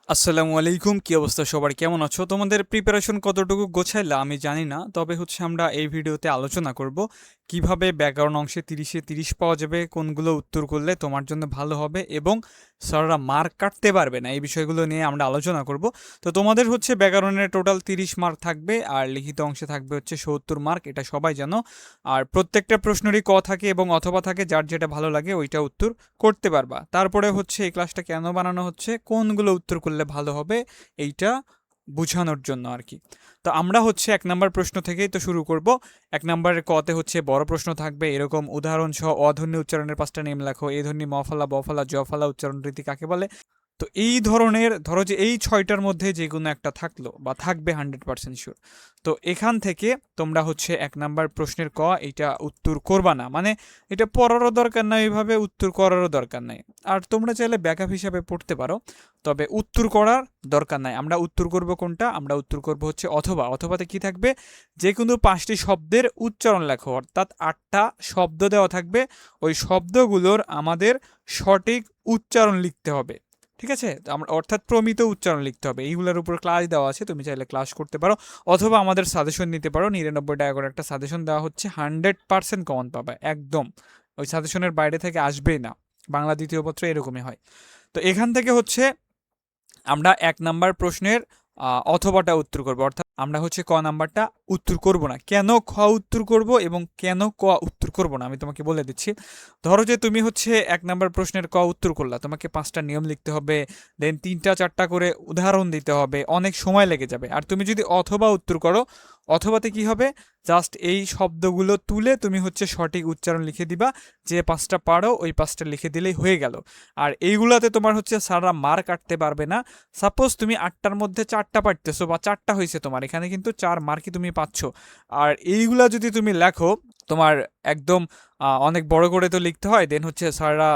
আসসালামু আলাইকুম, কি অবস্থা সবার, কেমন আছো? তোমাদের প্রিপারেশন কতটুকু গোছাইলা আমি জানি না, তবে আমরা এই ভিডিওতে আলোচনা করব কিভাবে ব্যাকরণ অংশে 30-এ 30 পাওয়া যাবে, কোনগুলো উত্তর করলে তোমার জন্য ভালো হবে এবং স্যাররা মার্ক কাটতে পারবে না, এই বিষয়গুলো নিয়ে আমরা আলোচনা করব। তো তোমাদের ব্যাকরণের টোটাল 30 মার্ক থাকবে আর লিখিত অংশে থাকবে 70 মার্ক, এটা সবাই জানো। আর প্রত্যেকটা প্রশ্নেরই ক থাকে এবং অথবা থাকে, যার যেটা ভালো লাগে ওইটা উত্তর করতে পারবা। তারপরে এই ক্লাসটা কেন বানানো হচ্ছে, কোনগুলো উত্তর করলে ভালো হবে এইটা বুঝানোর জন্য আর কি। তো আমরা 1 নম্বর প্রশ্ন থেকেই তো শুরু করব। 1 নম্বরের কতে বড় প্রশ্ন থাকবে এরকম, উদাহরণ সহ অধ্বনি উচ্চারণের 5টা নেম লেখো। এ ধ্বনি ম ফলা ব ফলা জ ফলা উচ্চারণ রীতি কাকে বলে? তো এই ধরনের ধরো যে এই 6টার মধ্যে যে কোনো একটা থাকলো বা থাকবে 100% শিওর। তো এখান থেকে তোমরা 1 নম্বর প্রশ্নের ক এইটা উত্তর করবা না, মানে এটা পড়ারও দরকার নাই, এইভাবে উত্তর করারও দরকার নাই। আর তোমরা চাইলে ব্যাকআপ হিসাবে পড়তে পারো, তবে উত্তর করার দরকার নাই। আমরা উত্তর করব কোনটা? আমরা উত্তর করব অথবা। অথবাতে কি থাকবে? যে কোনো 5টি শব্দের উচ্চারণ লেখো, অর্থাৎ 8টা শব্দ দেওয়া থাকবে, ওই শব্দগুলোর আমাদের সঠিক উচ্চারণ লিখতে হবে। ঠিক আছে? তো আমরা অর্থাৎ প্রমিত উচ্চারণ লিখতে হবে। এইগুলোর উপর ক্লাস দেওয়া আছে, তুমি চাইলে ক্লাস করতে পারো অথবা আমাদের সাজেশন নিতে পারো। 99 টাকা করে একটা সাজেশন দেওয়া হচ্ছে, 100% কমন পাবে একদম। ওই সাজেশনের বাইরে থেকে আসবেই না, বাংলা দ্বিতীয় পত্র এরকমই হয়। তো এখান থেকে আমরা 1 নম্বর প্রশ্নের অথবাটা উত্তর করব, অর্থাৎ আমরা ক নাম্বারটা উত্তর করব না। কেন খ উত্তর করব এবং কেন ক উত্তর করব না আমি তোমাকে বলে দিচ্ছি। ধরো যে তুমি 1 নম্বর প্রশ্নের ক উত্তর করলা, তোমাকে 5টা নিয়ম লিখতে হবে, দেন 3টা 4টা করে উদাহরণ দিতে হবে, অনেক সময় লেগে যাবে। আর তুমি যদি অথবা উত্তর করো, অথবাতে কি হবে? জাস্ট এই শব্দগুলো তুলে তুমি সঠিক উচ্চারণ লিখে দিবা, যে 5টা পারো ওই 5টা লিখে দিলেই হয়ে গেল। আর এইগুলাতে তোমার স্যাররা মার্ক কাটতে পারবে না। সাপোজ তুমি 8টার মধ্যে 4টা পারতেছো বা 4টা হয়েছে তোমার, এখানে কিন্তু 4 মার্কই তুমি পাচ্ছ। আর এইগুলা যদি তুমি লেখো, তোমার একদম অনেক বড় করে তো লিখতে হয়, দেন স্যাররা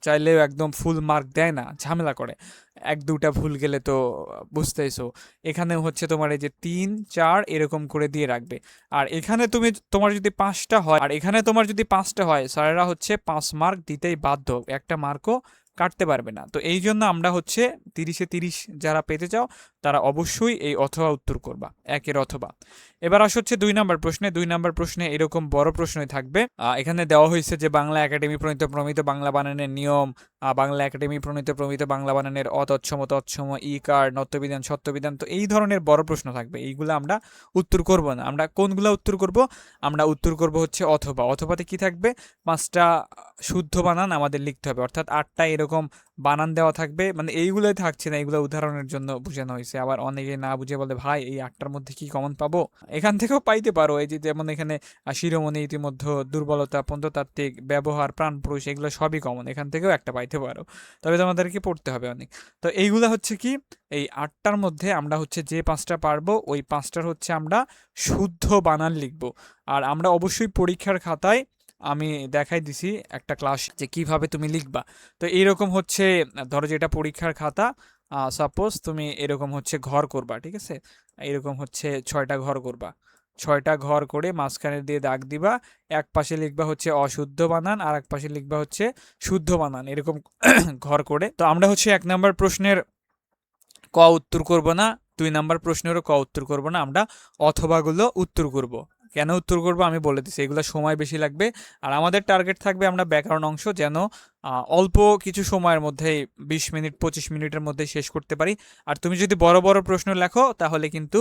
চাইলেও একদম ফুল মার্ক দেয় না, ঝামেলা করে। 1-2টা ভুল গেলে তো বুঝতেইছো। এখানে তোমার এই যে 3-4 এরকম করে দিয়ে রাখবে। আর এখানে তোমার যদি 5টা হয়, স্যারেরা 5 মার্ক দিতেই বাধ্য, একটা মার্কও কাটতে পারবে না। তো এই জন্য আমরা 30-এ 30 যারা পেতে চাও তারা অবশ্যই এই অথবা উত্তর করবা, একের অথবা। এবার আসছে 2 নম্বর প্রশ্নে। 2 নম্বর প্রশ্নে এরকম বড় প্রশ্নই থাকবে। এখানে দেওয়া হয়েছে যে বাংলা একাডেমি প্রণীত প্রমিত বাংলা বানানের নিয়ম, বাংলা একাডেমি প্রণীত প্রমিত বাংলা বানানের অতৎসম তৎসম ইকার নত্যবিধান সত্যবিধান। তো এই ধরনের বড় প্রশ্ন থাকবে, এইগুলো আমরা উত্তর করব না। আমরা কোনগুলো উত্তর করব? আমরা উত্তর করব অথবা। অথবাতে কি থাকবে? 5টা শুদ্ধ বানান আমাদের লিখতে হবে, অর্থাৎ 8টা এরকম বানান দেওয়া থাকবে। মানে এইগুলোই থাকছে না, এগুলো উদাহরণের জন্য বোঝানো হয়েছে। আবার অনেকে না বুঝে বলে, ভাই এই 8টার মধ্যে কি কমন পাবো? এখান থেকেও পাইতে পারো। এই যে যেমন এখানে শিরোমণি, ইতিমধ্যে, দুর্বলতা, পঞ্চতাত্ত্বিক, ব্যবহার, প্রাণপুরুষ, এগুলো সবই কমন, এখান থেকেও একটা পাইতে পারো। তবে তোমাদেরকে পড়তে হবে অনেক। তো এইগুলা কি, এই 8টার মধ্যে আমরা যে 5টা পারবো ওই 5টার আমরা শুদ্ধ বানান লিখবো। আর আমরা অবশ্যই পরীক্ষার খাতায় আমি দেখাই দিছি একটা ক্লাস যে কিভাবে তুমি লিখবা। তো এইরকম ধরো যে এটা পরীক্ষার খাতা, সাপোজ তুমি এরকম ঘর করবা, ঠিক আছে? এরকম 6টা ঘর করবা, 6টা ঘর করে মাঝখানে দিয়ে দাগ দিবা। এক পাশে লিখবা অশুদ্ধ বানান, আর এক পাশে লিখবা শুদ্ধ বানান, এরকম ঘর করে। তো আমরা 1 নম্বর প্রশ্নের ক উত্তর করব না, 2 নম্বর প্রশ্নেরও ক উত্তর করব না, আমরা অথবাগুলো উত্তর করব। কেন উত্তর করব আমি বলে দিচ্ছি, এগুলো সময় বেশি লাগবে। আর আমাদের টার্গেট থাকবে আমরা ব্যাকরণ অংশ যেন অল্প কিছু সময়ের মধ্যেই 20 মিনিট 25 মিনিটের মধ্যে শেষ করতে পারি। আর তুমি যদি বড় বড় প্রশ্ন লেখো তাহলে কিন্তু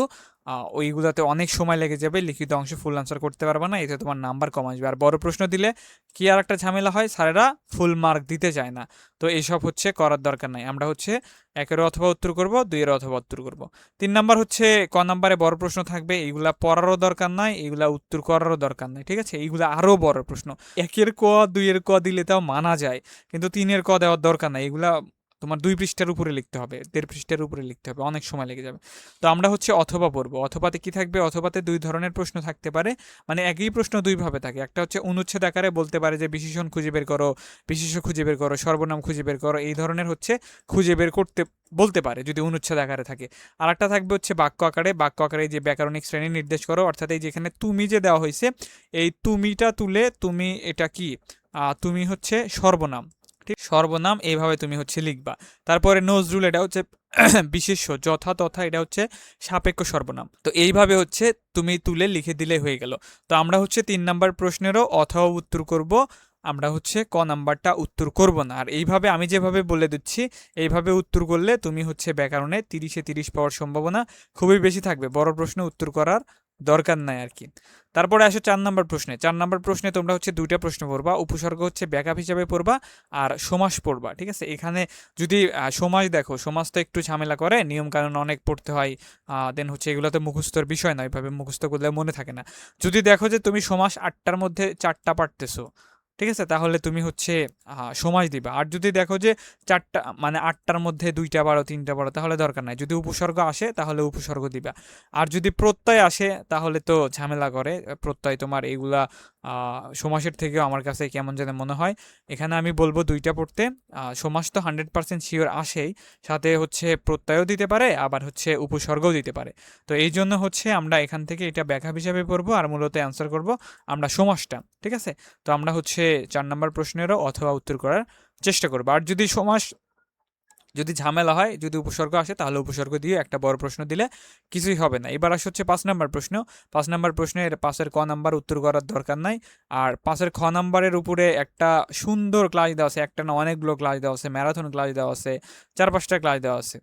ওইগুলোতে অনেক সময় লেগে যাবে, লিখিত অংশ ফুল আনসার করতে পারবে না, এতে তোমার নাম্বার কম আসবে। আর বড় প্রশ্ন দিলে কি আর একটা ঝামেলা হয়, স্যারেরা ফুল মার্ক দিতে চায় না। তো এইসব করার দরকার নাই। আমরা 1-এর অথবা উত্তর করব, 2-এর অথবা উত্তর করব। 3 নম্বর ক নম্বরে বড় প্রশ্ন থাকবে, এইগুলা পড়ারও দরকার নাই, এইগুলা উত্তর করারও দরকার নাই, ঠিক আছে? এইগুলা আরো বড় প্রশ্ন। 1-এর ক 2-এর ক দিলে তাও মানা যায়, কিন্তু 3-এর ক দেওয়ার দরকার নাই। এগুলা তোমার 2 পৃষ্ঠার উপরে লিখতে হবে, 1.5 পৃষ্ঠার উপরে লিখতে হবে, অনেক সময় লেগে যাবে। তো আমরা অথবা পড়বো। অথবাতে কি থাকবে? অথবাতে 2 ধরনের প্রশ্ন থাকতে পারে, মানে একই প্রশ্ন 2 ভাবে থাকে। একটা অনুচ্ছেদ আকারে বলতে পারে যে বিশেষণ খুঁজে বের করো, বিশেষ্য খুঁজে বের করো, সর্বনাম খুঁজে বের করো, এই ধরনের খুঁজে বের করতে বলতে পারে যদি অনুচ্ছেদ আকারে থাকে। আর একটা থাকবে বাক্য আকারে। বাক্য আকারে যে ব্যাকরণিক শ্রেণী নির্দেশ করো, অর্থাৎ এই যেখানে তুমি যে দেওয়া হয়েছে, এই তুমিটা তুলে তুমি এটা কি, তুমি সর্বনাম, ঠিক সর্বনাম, এইভাবে তুমি লিখবা। তারপরে নজরুল, এটা বিশেষ্য যথা তথা, এটা হচ্ছে সাপেক্ষ সর্বনাম। তো এইভাবে হচ্ছে তুমি তুলে লিখে দিলে হয়ে গেল। তো আমরা হচ্ছে 3 নাম্বার প্রশ্নেরও অথবা উত্তর করব, আমরা হচ্ছে ক নাম্বারটা উত্তর করব না। আর এইভাবে আমি যেভাবে বলে দিচ্ছি এইভাবে উত্তর করলে তুমি হচ্ছে ব্যাকরণে 30-এ 30 পাওয়ার সম্ভাবনা খুবই বেশি থাকবে, বড় প্রশ্ন উত্তর করার দরকার নাই আর কি। তারপরে আসো 4 নাম্বার প্রশ্নে। 4 নাম্বার প্রশ্নে তোমরা হচ্ছে 2টা প্রশ্ন পড়বা, উপসর্গ হচ্ছে ব্যাকআপ হিসাবে পড়বা আর সমাস পড়বা, ঠিক আছে। এখানে যদি সমাস দেখো, সমাস তো একটু ঝামেলা করে, নিয়ম কানুন অনেক পড়তে হয়, দেন হচ্ছে এগুলো তো মুখস্থর বিষয় নয়, এভাবে মুখস্থ করলে মনে থাকে না। যদি দেখো যে তুমি সমাস 8টার মধ্যে 4টা পারতেছো, ঠিক আছে, তাহলে তুমি হচ্ছে সমাস দিবা। আর যদি দেখো যে 4টা মানে 8টার মধ্যে 2টা পারো 3টা পারো, তাহলে দরকার নাই। যদি উপসর্গ আসে তাহলে উপসর্গ দিবা। আর যদি প্রত্যয় আসে তাহলে তো ঝামেলা করে, প্রত্যয় তোমার এইগুলা সমাসের থেকেও আমার কাছে কেমন যেন মনে হয়। এখানে আমি বলবো 2টা পড়তে। সমাস তো 100% শিওর আসেই, সাথে হচ্ছে প্রত্যয়ও দিতে পারে, আবার হচ্ছে উপসর্গও দিতে পারে। তো এই জন্য হচ্ছে আমরা এখান থেকে এটা ব্যাকআপ হিসাবে পড়বো আর মূলত অ্যান্সার করব আমরা সমাসটা, ঠিক আছে। তো আমরা হচ্ছে 4 নাম্বার প্রশ্নেরও অথবা উত্তর করার চেষ্টা করবো। আর যদি সমাস যদি ঝামেলা হয়, যদি উপসর্গ আসে, তাহলে উপসর্গ দিয়ে একটা বড় প্রশ্ন দিলে কিছুই হবে না। এবার আসছে 5 নাম্বার প্রশ্ন। 5 নাম্বার প্রশ্নের 5-এর ক নাম্বার উত্তর করার দরকার নাই। আর 5-এর খ নাম্বারের উপরে একটা সুন্দর ক্লাস দেওয়া আছে, একটা না অনেকগুলো ক্লাস দেওয়া আছে, ম্যারাথন ক্লাস দেওয়া আছে, 4-5টা ক্লাস দেওয়া আছে।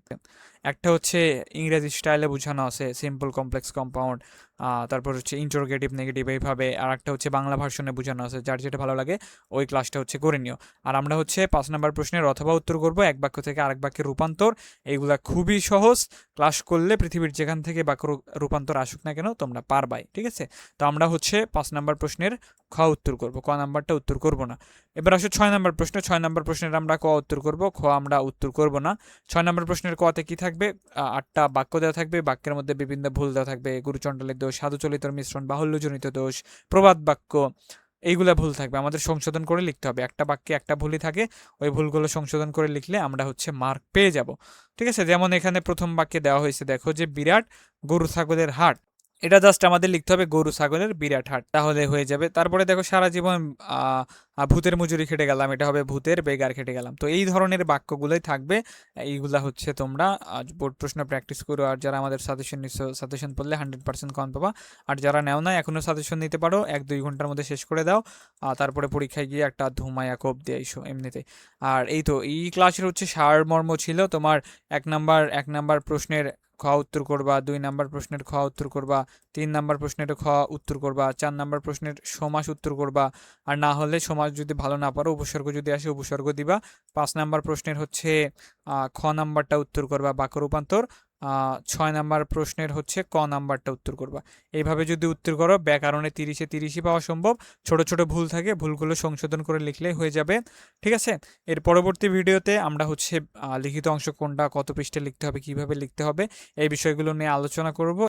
একটা হচ্ছে ইংরেজি স্টাইলে বোঝানো আছে, সিম্পল কমপ্লেক্স কম্পাউন্ড, তারপর হচ্ছে ইন্টারোগেটিভ নেগেটিভ এইভাবে, আর একটা হচ্ছে বাংলা ভার্সনে বোঝানো আছে। যার যেটা ভালো লাগে ওই ক্লাসটা হচ্ছে করে নিও। আর আমরা হচ্ছে 5 নাম্বার প্রশ্নের অথবা উত্তর করব, এক বাক্য থেকে আরেক বাক্যের রূপান্তর। এইগুলা খুবই সহজ, ক্লাস করলে পৃথিবীর যেখান থেকে বাক্য রূপান্তর আসুক না কেন তোমরা পারবাই, ঠিক আছে। তো আমরা হচ্ছে 5 নাম্বার প্রশ্নের খ উত্তর করব, ক নাম্বারটা উত্তর করব না। এবার আসো 6 নাম্বার প্রশ্ন। 6 নাম্বার প্রশ্নের আমরা ক উত্তর করব, খ আমরা উত্তর করব না। 6 নাম্বার প্রশ্নের কতে কি থাকবে, 8টা বাক্য দেওয়া থাকবে, বাক্যের মধ্যে বিভিন্ন ভুল দেওয়া থাকবে, গুরুচণ্ডালের দোষ, সাধুচলিতর মিশ্রণ, বাহুল্যজনিত দোষ, প্রবাদ বাক্য, এইগুলা ভুল থাকবে, আমাদের সংশোধন করে লিখতে হবে। একটা বাক্যে একটা ভুলই থাকে, ওই ভুলগুলো সংশোধন করে লিখলে আমরা হচ্ছে মার্ক পেয়ে যাব, ঠিক আছে। যেমন এখানে প্রথম বাক্যে দেওয়া হয়েছে, দেখো যে বিরাট গরু ছাগলের হাট, এটা জাস্ট আমাদের লিখতে হবে গরু ছাগলের বিরাট হাট, তাহলে হয়ে যাবে। তারপরে দেখো সারা জীবন ভূতের মজুরি খেটে গেলাম, এটা হবে ভূতের বেগার খেটে গেলাম। তো এই ধরনের বাক্যগুলোই থাকবে, এইগুলা হচ্ছে তোমরা বোর্ড প্রশ্ন প্র্যাকটিস করো। আর যারা আমাদের সাজেশন নিচ্ছ, সাজেশন পড়লে 100% কমন পাবা। আর যারা নেও না এখনও সাজেশন নিতে পারো, 1-2 ঘন্টার মধ্যে শেষ করে দাও, তারপরে পরীক্ষায় গিয়ে একটা ধুমায়া কোপ দিয়ে আইসো এমনিতে। আর এই তো এই ক্লাসের হচ্ছে সারমর্ম ছিল তোমার 1 নাম্বার প্রশ্নের খ উত্তর করবা, 2 নাম্বার প্রশ্নের খ উত্তর করবা, 3 নাম্বার প্রশ্নের খ উত্তর করবা, 4 নাম্বার প্রশ্নের সমাস উত্তর করবা। আর না হলে সমাস যদি ভালো না পারো, উপসর্গ যদি আসে উপসর্গ দিবা। 5 নাম্বার প্রশ্নের হচ্ছে খ নাম্বারটা উত্তর করবা, বাক্য রূপান্তর। 6 নাম্বার প্রশ্নের হচ্ছে ক নাম্বারটা উত্তর করবা। এইভাবে যদি উত্তর করো, ব্যাকরণে 30-এ 30ই পাওয়া সম্ভব। ছোট ছোট ভুল থাকে, ভুলগুলো সংশোধন করে লিখলেই হয়ে যাবে, ঠিক আছে। এর পরবর্তী ভিডিওতে আমরা হচ্ছে লিখিত অংশ কোনটা, কত পৃষ্ঠাে লিখতে হবে, কিভাবে লিখতে হবে, এই বিষয়গুলো নিয়ে আলোচনা করব।